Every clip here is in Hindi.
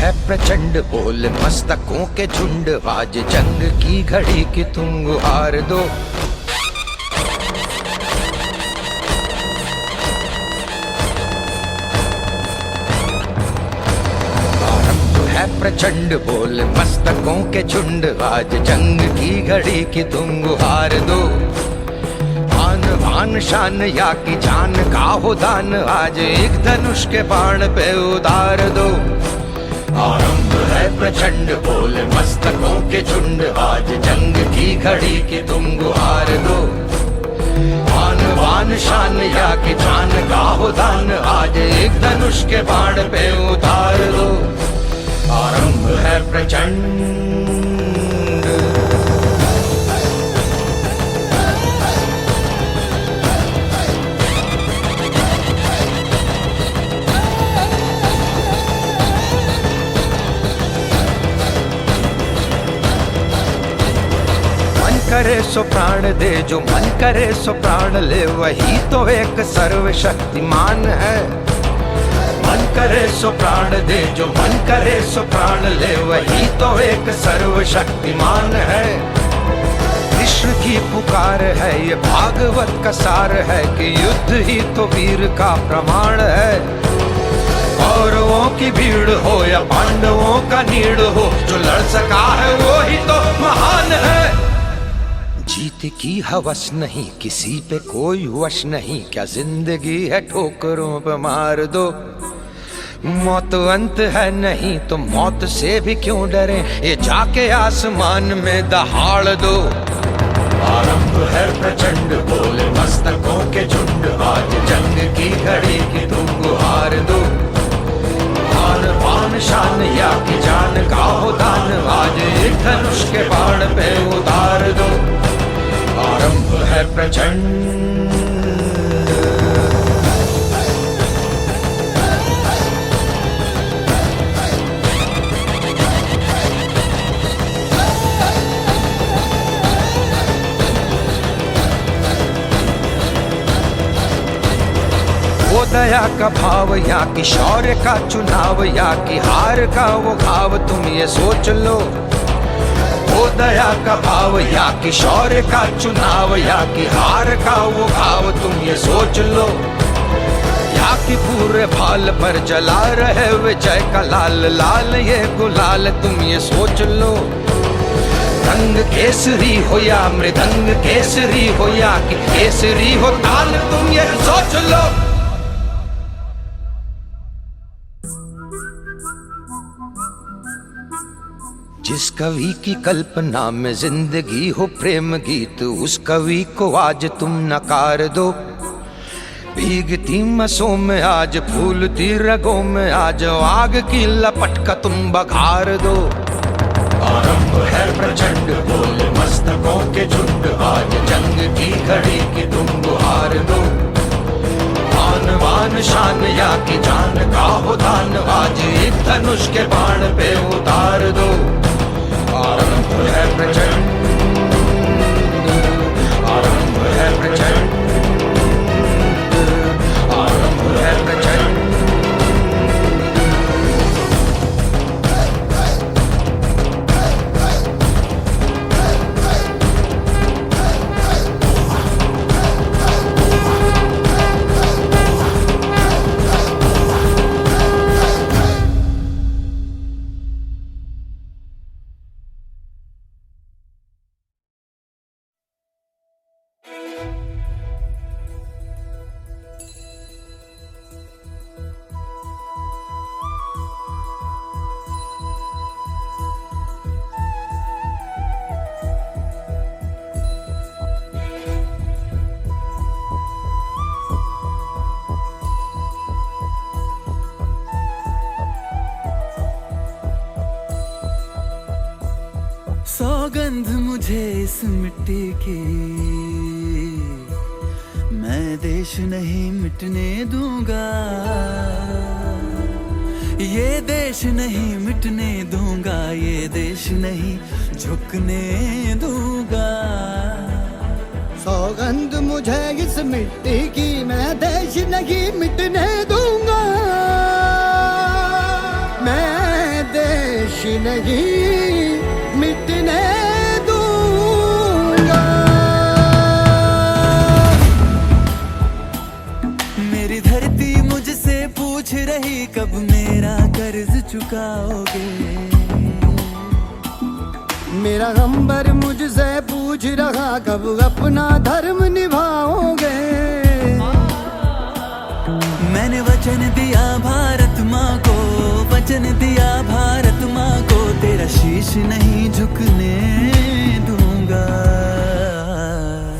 है प्रचंड, बोल मस्तकों के झुंड, आज जंग की घड़ी की तुम गुहार दो। प्रचंड, बोल मस्तकों के झुंड, आज जंग की घड़ी की तुम गुहार दो। आन बान शान या की जान का हो दान, आज एक धनुष के बाण पे उतार दो। आरंभ है प्रचंड, बोल मस्तकों के झुंड, आज जंग की घड़ी की तुम गुहार दो। आन बान शान या की जान का हो दान, आज एक धनुष के बाण पे उतार दो। आरंभ है प्रचंड। मन करे सो प्राण दे, जो मन करे सो प्राण ले, वही तो एक सर्वशक्तिमान है। मन करे सो प्राण दे, जो मन करे सो प्राण ले, वही तो एक सर्वशक्तिमान है। कृष्ण की पुकार है, ये भागवत का सार है, कि युद्ध ही तो वीर का प्रमाण है। कौरवों की भीड़ हो या पांडवों का नीड़ हो, जो लड़ सका है वो ही तो महान है। जीत की हवस नहीं, किसी पे कोई वश नहीं, क्या जिंदगी है ठोकरों पे मार दो। मौत अंत है नहीं तो मौत से भी क्यों डरे, ये जाके आसमान में दहाड़ दो। आरंभ है प्रचंड, बोले मस्तकों के झुंड, आज जंग की घड़ी की तुम गुहार दो। आन बान शान या की जान का हो दान, आज एक धनुष के बाण पे उतार दो। आरंभ है प्रचंड। वो दया का भाव या कि शौर्य का चुनाव, या कि हार का वो घाव, तुम ये सोच लो। वो दया का भाव या कि शौर्य का चुनाव, या कि हार का वो घाव, तुम ये सोच लो। या कि पूरे भाल पर जला रहे विजय का लाल लाल ये गुलाल, तुम ये सोच लो। रंग केसरी हो या मृदंग केसरी हो, या कि केसरी हो ताल, तुम ये सोच लो। जिस कवि की कल्पना में जिंदगी हो प्रेम गीत, उस कवि को आज तुम नकार दो। भीगती मसों में आज, फूलती रगों में आज, आग की लपट का तुम बघार दो। आरंभ है प्रचंड, बोले मस्तकों के झुंड, आज जंग की घड़ी की तुम गुहार दो। आन बान शान या की जान का हो दान, आज एक धनुष के बाण पे उतार दो। आरंभ है प्रचंड, आरंभ है प्रचंड, आरंभ है प्रचंड। सौगंध मुझे इस मिट्टी की, मैं देश नहीं मिटने दूंगा, ये देश नहीं मिटने दूंगा, ये देश नहीं झुकने दूंगा। सौगंध मुझे इस मिट्टी की, मैं देश नहीं मिटने दूंगा, मैं नहीं मिटने दूंगा। मेरी धरती मुझसे पूछ रही कब मेरा कर्ज चुकाओगे। मेरा अंबर मुझसे पूछ रहा कब अपना धर्म निभाओगे। मैंने वचन दिया भारत माँ को, वचन दिया भारत माँ को, तेरा शीश नहीं झुकने दूंगा।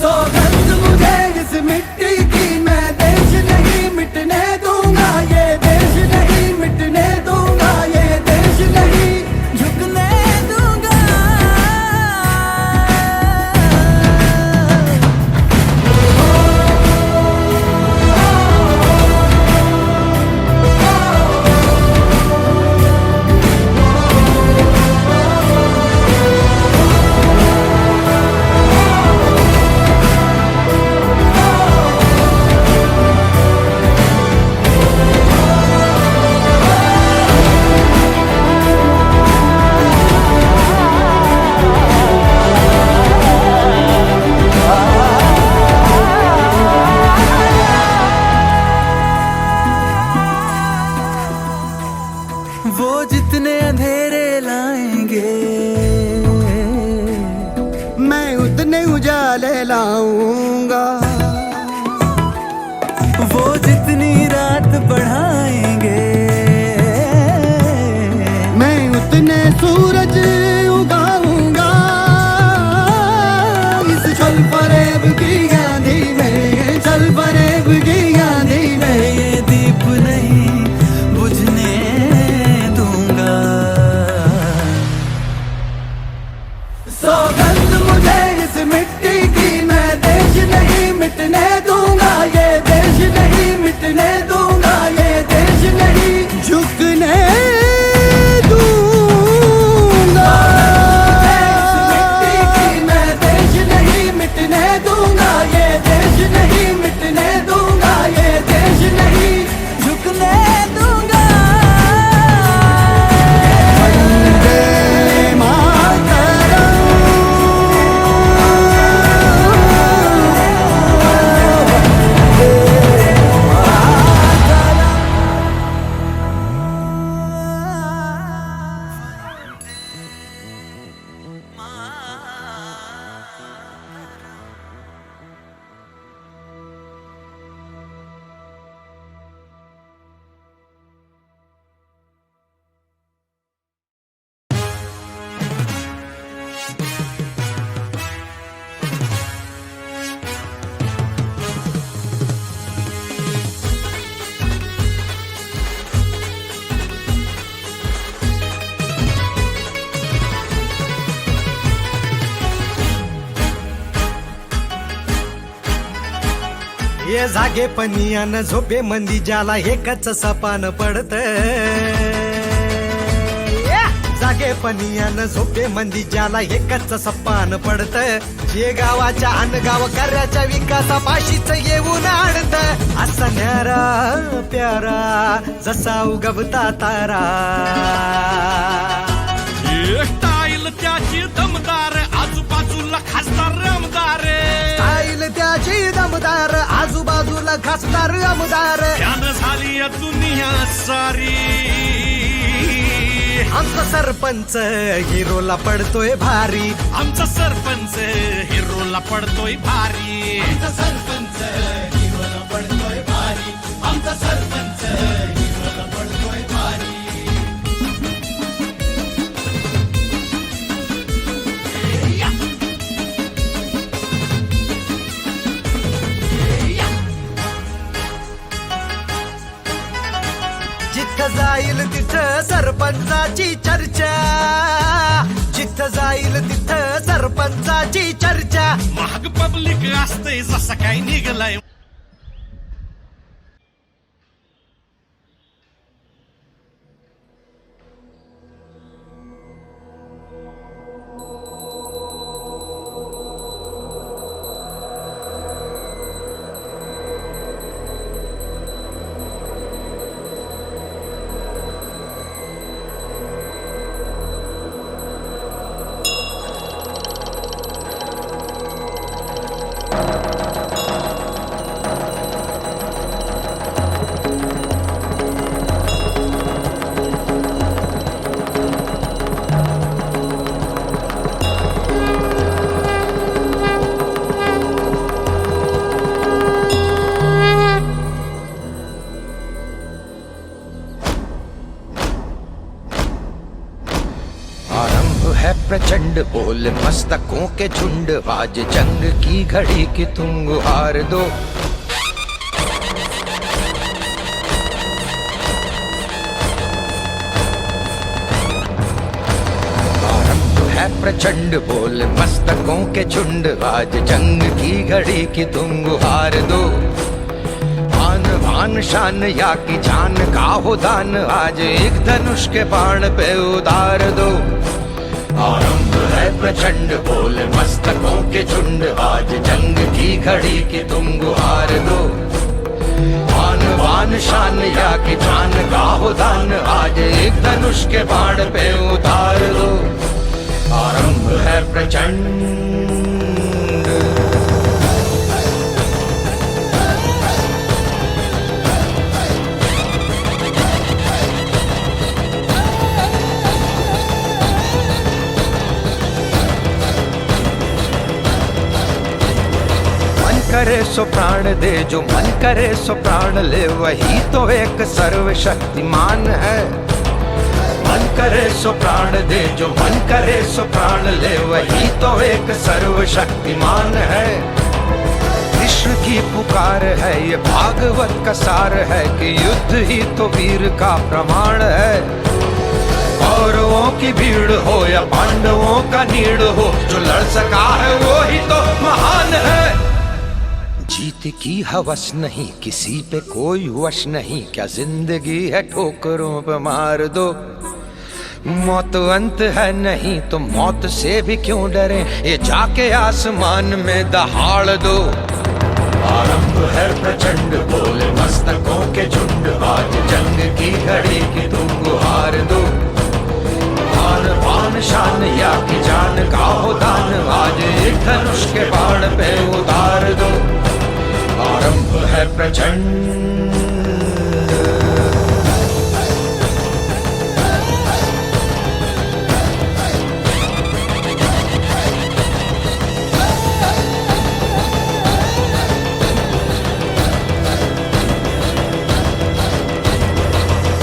सौगंध मुझे इस मिट्टी की, मैं देश नहीं मिटने दूंगा। ये देश नहीं मिटने दूंगा। ये देश नहीं झुकने दूंगा। वो जितने अंधेरे लाएंगे, मैं उतने उजाले लाऊंगा। वो जितनी रात बढ़ाएंगे, मैं उतने सूरज उगाऊंगा। इस छल फरेब की आंधी में, छल फरेब की आंधी में, ये दीप नहीं बुझने दूंगा। सौगंध मुझे इस मिट्टी की, मैं देश नहीं मिटने दूंगा। ये देश नहीं मिटने दूंगा। ये देश नहीं झुकने दूंगा। इस मिट्टी की, मैं देश नहीं मिटने दूंगा। ये देश नहीं मिटने दूंगा। ये देश नहीं झुकने दूंगा। वंदे मातरम। ये जागे पनियान झोपे मंदी ज्याला एकच सपान पडत। जागे पनियान झोपे मंदी ज्याला एकच सपान पडत। जे गावाच्या अनगाव कार्याच्या विकासापाशीच येऊन आणत। असा न्यारा प्यारा जसा उगवता तारा। स्टाईल त्याची दमदार, आजूबाजूला खासदार आमदार। स्टाईल त्याची दमदार, आजूबाजूला खासदार आमदार। त्यानं झाली या दुनिया सारी। आमचा सरपंच हिरोला पडतोय भारी। आमचा सरपंच हिरोला पडतोय भारी। आमचा सरपंच हिरोला पडतोय भारी। आमचा सरपंच हिरोला पडतोय भारी। जिथं जाईल तिथं सरपंचाची चर्चा। जिथं जाईल तिथं सरपंचाची चर्चा। महाग पब्लिक असतंय जसा काय निघलाय। प्रचंड बोल मस्तकों के झुंड, आज जंग की घड़ी की तुम गुहार दो। प्रचंड बोल मस्तकों के झुंड, आज जंग की घड़ी की तुम गुहार दो। आन भान शान या की जान का हो दान, आज एक धनुष के बाण पे उतार दो। आरंभ है प्रचंड बोल मस्तकों के झुंड, आज जंग की घड़ी की तुम गुहार दो। आन भान शान या की जान का हो दान, आज एक धनुष के बाण पे उतार दो। आरंभ है प्रचंड। मन करे सो प्राण दे, जो मन करे सो प्राण ले, वही तो एक सर्वशक्तिमान है। मन करे सो प्राण दे, जो मन करे सो प्राण ले, वही तो एक सर्वशक्तिमान है। विश्व की पुकार है, ये भागवत का सार है कि युद्ध ही तो वीर का प्रमाण है। कौरवों की भीड़ हो या पांडवों का नीड़ हो, जो लड़ सका है वो ही तो महान है। जीत की हवस नहीं, किसी पे कोई वश नहीं, क्या जिंदगी है ठोकरों पे मार दो। मौत अंत है नहीं तो मौत से भी क्यों डरे, ये जाके आसमान में दहाड़ दो। आरंभ है प्रचंड बोले मस्तकों के झुंड, आज जंग की घड़ी की तुम गुहार दो। आन बान शान या की जान का हो दान, आज एक धनुष के बाण पे उतार दो। आरंभ है प्रचंड।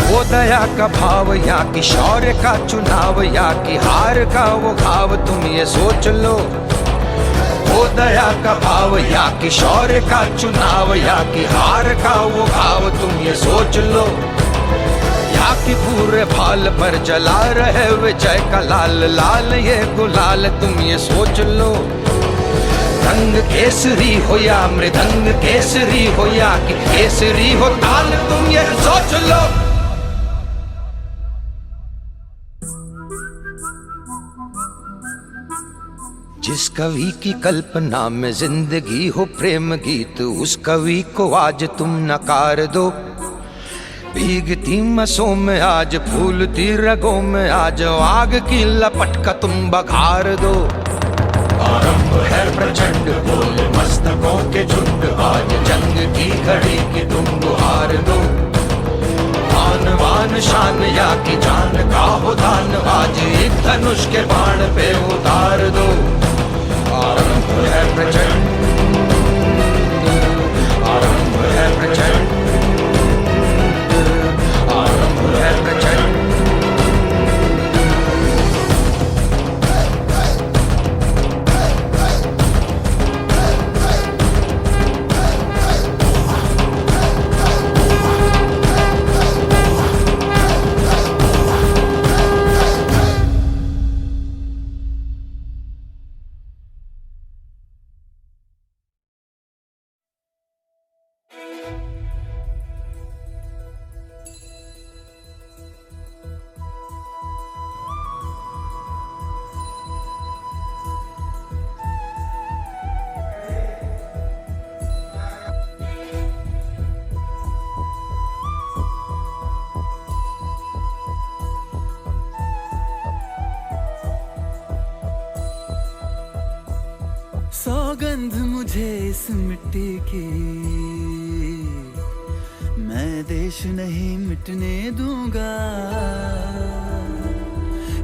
वो दया का भाव या कि शौर्य का चुनाव, या कि हार का वो घाव, तुम ये सोच लो। वो दया का भाव या कि शौर्य का चुनाव, या कि हार का वो घाव, तुम ये सोच लो। या कि पूरे भाल पर जला रहे विजय का लाल लाल ये गुलाल, तुम ये सोच लो। रंग केसरी हो या मृदंग केसरी हो, या कि केसरी हो ताल, तुम ये सोच लो। जिस कवि की कल्पना में जिंदगी हो प्रेम गीत, उस कवि को आज तुम नकार दो। भीगती मसों में आज फूलती रगों में आज, आग की लपट का तुम बघार दो। आरंभ है प्रचंड बोल मस्तकों के झुंड, आज जंग की घड़ी की तुम गुहार दो। आन बान शान या की जान का हो दान, आज एक धनुष के बाण पे उतार दो। आरंभ है प्रचंड, आरंभ है प्रचंड, आरंभ है प्रचंड। सौगंध मुझे इस मिट्टी की, मैं देश नहीं मिटने दूंगा।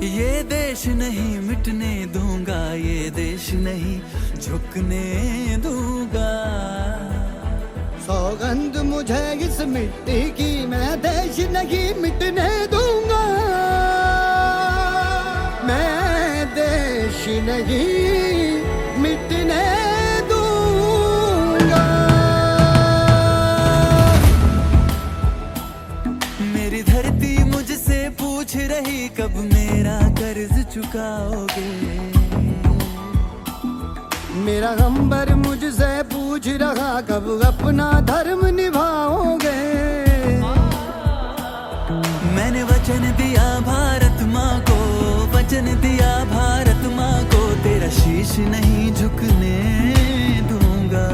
ये देश नहीं मिटने दूंगा, ये देश नहीं झुकने दूंगा। सौगंध मुझे इस मिट्टी की, मैं देश नहीं मिटने दूंगा। मैं देश देश नहीं मिटने दूंगा। मेरी धरती मुझसे पूछ रही कब मेरा कर्ज चुकाओगे। मेरा अंबर मुझसे पूछ रहा कब अपना धर्म निभाओगे। मैंने वचन दिया भारत माँ को, वचन दिया भारत माँ को, तेरा शीश नहीं झुकने दूंगा।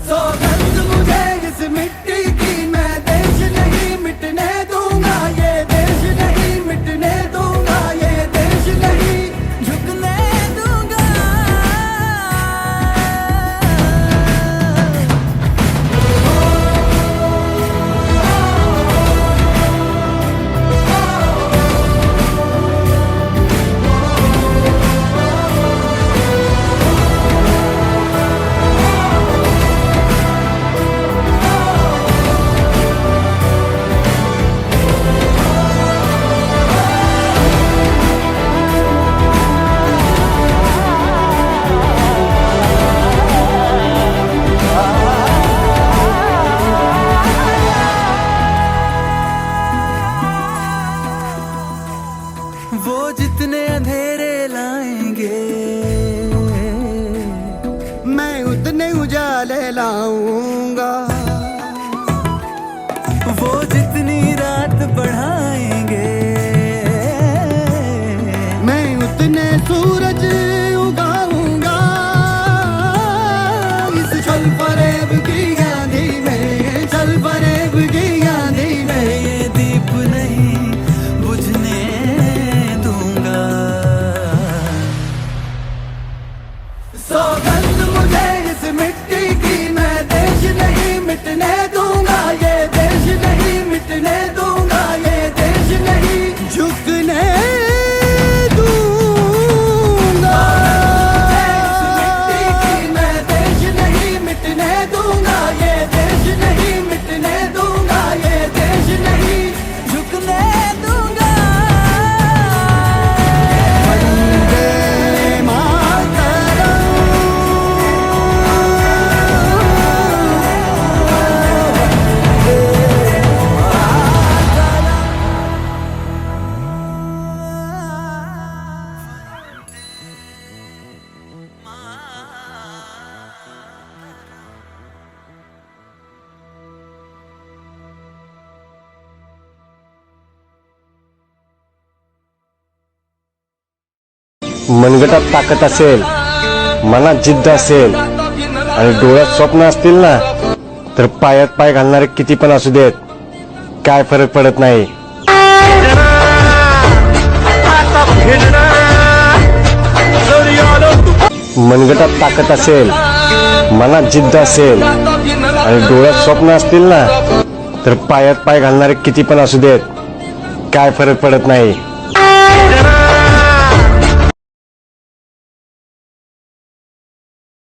सौगंध मुझे इस मिट्टी की, मैं देश नहीं मिटने दूंगा। ये देश नहीं मिटने दूंगा। ये देश नहीं झुकने दूंगा। वो जितने अंधेरे लाएंगे, मैं उतने उजाले लाऊंगा। वो जितनी रात बढ़ाएंगे, मैं उतने सूरज उगाऊंगा। इस छल फरेब की आंधी में, छल फरेब की आंधी में ये दीप नहीं बुझने दूंगा। सौगंध मुझे इस मिट्टी की, मैं देश नहीं मिटने दूंगा। ये देश नहीं मिटने दूंगा। ये देश नहीं झुकने दूंगा। इस मिट्टी की, मैं देश नहीं मिटने दूंगा। ये देश नहीं मिटने दूंगा। ये देश नहीं झुकने दूंगा। वंदे मातरम। मनगटात ताकद असेल, मनात जिद्द असेल आणि डोळ्यात स्वप्न असतील ना, तर पायात पाय घालणारे किती पण असू देत, काय फरक पडत नाही. मनगटात ताकद असेल, मनात जिद्द असेल आणि डोळ्यात स्वप्न असतील ना, तर पायात पाय घालणारे किती पण असू देत, काय फरक पडत नाही.